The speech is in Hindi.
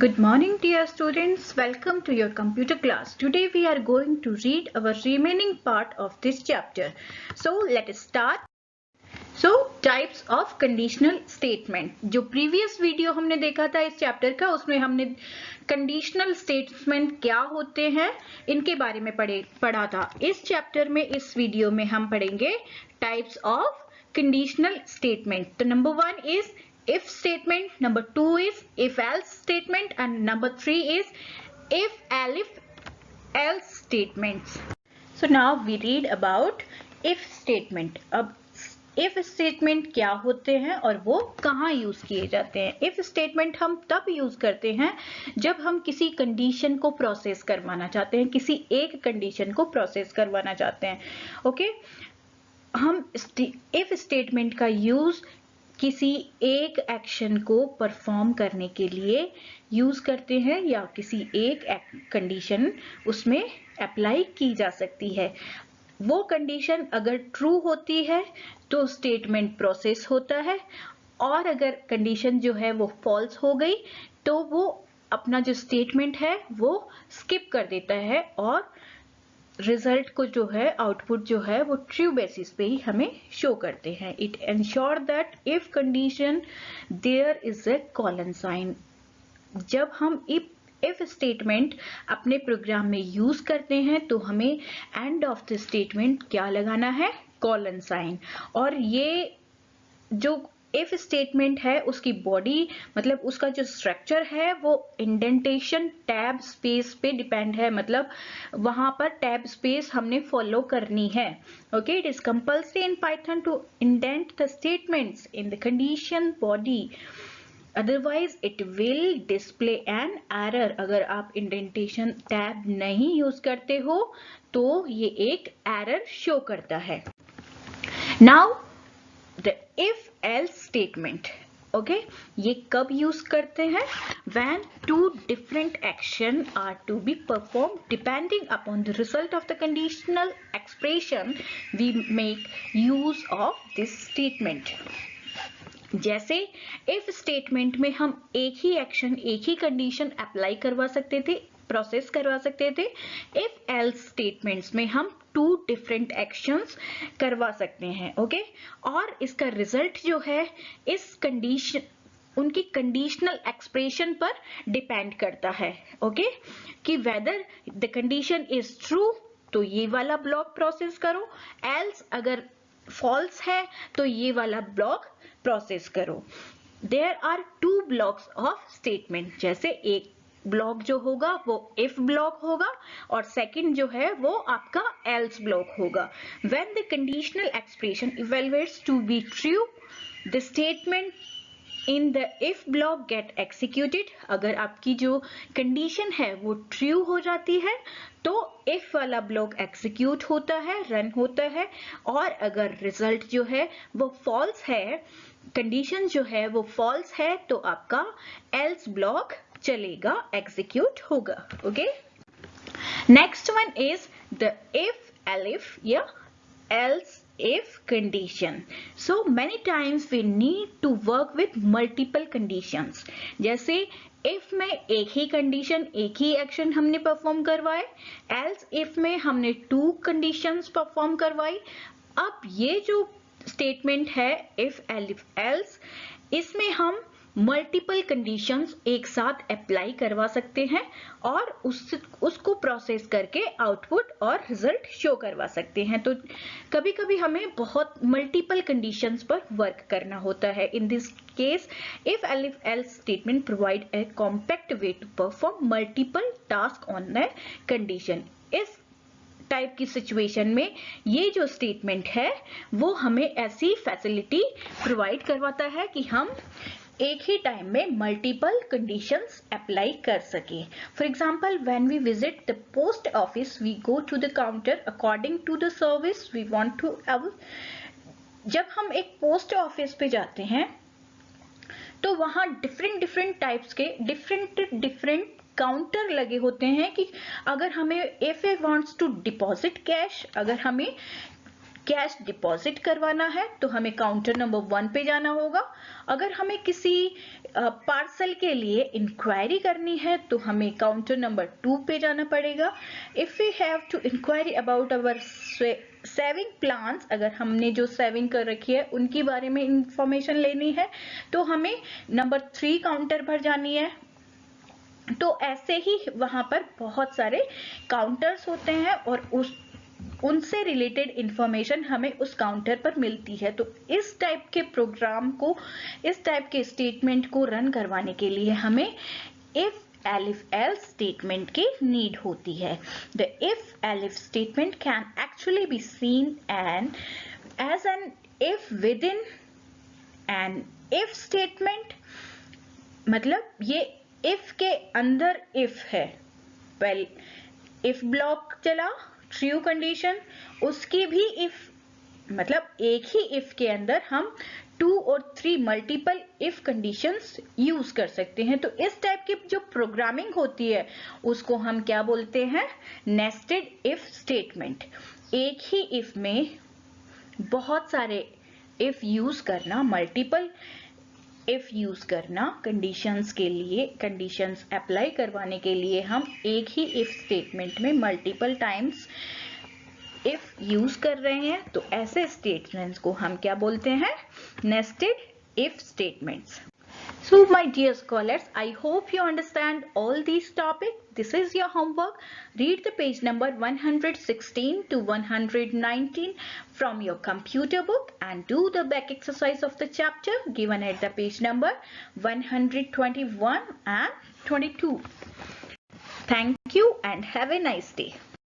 Good morning, dear students. Welcome to your computer class. Today we are going to read our remaining part of this chapter. So let us start. So types of conditional statement. जो previous video हमने देखा था इस chapter का, उसमें हमने conditional statement क्या होते हैं इनके बारे में पढ़ा था. इस chapter में इस video में हम पढ़ेंगे types of conditional statement. तो number 1 is if statement, number 2 is if else statement, and number 3 is if else statements. So now we read about if statement. अब if statement क्या होते हैं और वो कहाँ यूज किए जाते हैं. if statement हम तब यूज करते हैं जब हम किसी कंडीशन को प्रोसेस करवाना चाहते हैं, किसी एक कंडीशन को प्रोसेस करवाना चाहते हैं. ओके हम if statement का यूज किसी एक एक्शन को परफॉर्म करने के लिए यूज करते हैं या किसी एक कंडीशन उसमें अप्लाई की जा सकती है. वो कंडीशन अगर ट्रू होती है तो स्टेटमेंट प्रोसेस होता है, और अगर कंडीशन जो है वो फॉल्स हो गई तो वो अपना जो स्टेटमेंट है वो स्किप कर देता है और रिजल्ट को जो है आउटपुट जो है वो ट्रू बेसिस पे ही हमें शो करते हैं. It ensure that if condition there is a colon sign. जब हम इफ स्टेटमेंट अपने प्रोग्राम में यूज करते हैं तो हमें एंड ऑफ द स्टेटमेंट क्या लगाना है, कॉलन साइन. और ये जो इफ स्टेटमेंट है उसकी बॉडी मतलब उसका जो स्ट्रक्चर है वो इंडेंटेशन टैब स्पेस पे डिपेंड है, मतलब वहां पर टैब स्पेस हमने फॉलो करनी है. Okay, it is compulsory in Python to indent the statements in the condition body, otherwise it will display an error. अगर आप इंडेंटेशन टैब नहीं यूज करते हो तो ये एक एरर शो करता है. Now the if else statement. Okay, ये कब यूज करते हैं, when two different action are to be performed depending upon the result of the conditional expression we make use of this statement. जैसे इफ स्टेटमेंट में हम एक ही एक्शन एक ही कंडीशन अप्लाई करवा सकते थे, प्रोसेस करवा सकते थे. इफ एल्स स्टेटमेंट्स में हम टू डिफरेंट एक्शंस करवा सकते हैं. ओके, और इसका रिजल्ट जो है इस कंडीशन उनकी कंडीशनल एक्सप्रेशन पर डिपेंड करता है. ओके, कि whether the condition is true तो ये वाला ब्लॉक प्रोसेस करो, एल्स अगर फॉल्स है तो ये वाला ब्लॉक प्रोसेस करो. There are two blocks of statement. जैसे एक ब्लॉक जो होगा वो इफ ब्लॉक होगा और सेकंड जो है वो आपका एल्स ब्लॉक होगा. When the conditional expression evaluates to be true the statement in the if block get executed. अगर आपकी जो कंडीशन है वो ट्रू हो जाती है तो इफ वाला ब्लॉक एक्सिक्यूट होता है, रन होता है. और अगर रिजल्ट जो है वो फॉल्स है, कंडीशन जो है वो फॉल्स है, तो आपका एल्स ब्लॉक चलेगा, एग्जीक्यूट होगा. Okay, next one is the if elif या else if condition. So many times we need to work with multiple conditions. जैसे if में एक ही कंडीशन एक ही एक्शन हमने परफॉर्म करवाए, else if में हमने टू कंडीशंस परफॉर्म करवाई. अब ये जो स्टेटमेंट है if else, इसमें हम मल्टीपल कंडीशंस एक साथ अप्लाई करवा सकते हैं और उसको प्रोसेस करके आउटपुट और रिजल्ट शो करवा सकते हैं. तो कभी कभी हमें बहुत मल्टीपल कंडीशंस पर वर्क करना होता है. In this case if else statement provide a compact way to perform multiple task on the condition. इस टाइप की सिचुएशन में ये जो स्टेटमेंट है वो हमें ऐसी फैसिलिटी प्रोवाइड करवाता है कि हम एक ही टाइम में मल्टीपल कंडीशंस अप्लाई कर सके. For example, when we visit the post office we go to the counter according to the service we want to. जब हम एक पोस्ट ऑफिस पे जाते हैं तो वहां डिफरेंट टाइप्स के डिफरेंट काउंटर लगे होते हैं कि अगर हमें if a wants to deposit cash, अगर हमें कैश डिपॉजिट करवाना है तो हमें काउंटर नंबर 1 पे जाना होगा। अगर हमें किसी पार्सल के लिए इंक्वायरी करनी है तो हमें काउंटर नंबर 2 पे जाना पड़ेगा। If we have to inquiry about our saving plans, अगर हमने जो सेविंग कर रखी है उनके बारे में इंफॉर्मेशन लेनी है तो हमें नंबर 3 काउंटर पर जानी है। तो ऐसे ही वहां पर बहुत सारे काउंटर्स होते हैं और उनसे रिलेटेड इंफॉर्मेशन हमें उस काउंटर पर मिलती है। तो इस टाइप के प्रोग्राम को, इस टाइप के स्टेटमेंट को रन करवाने के लिए हमें इफ एलिफ एल्स स्टेटमेंट की नीड होती है। The if elif statement can actually be seen as an if within an if statement. मतलब ये इफ के अंदर इफ है। वेल, इफ ब्लॉक चला, ट्रू कंडीशन, उसकी भी इफ, मतलब एक ही इफ के अंदर हम 2 और 3 मल्टीपल इफ कंडीशंस यूज कर सकते हैं। तो इस टाइप की जो प्रोग्रामिंग होती है उसको हम क्या बोलते हैं? Nested if statement. एक ही इफ में बहुत सारे इफ यूज करना, मल्टीपल इफ यूज करना, कंडीशंस के लिए, कंडीशंस अप्लाई करवाने के लिए हम एक ही इफ स्टेटमेंट में मल्टीपल टाइम्स इफ यूज कर रहे हैं। तो ऐसे स्टेटमेंट्स को हम क्या बोलते हैं? Nested if statements. So my dear scholars, I hope you understand all these topics. This is your homework. Read the page number 116 to 119 from your computer book and do the back exercise of the chapter given at the page number 121 and 22. Thank you and have a nice day.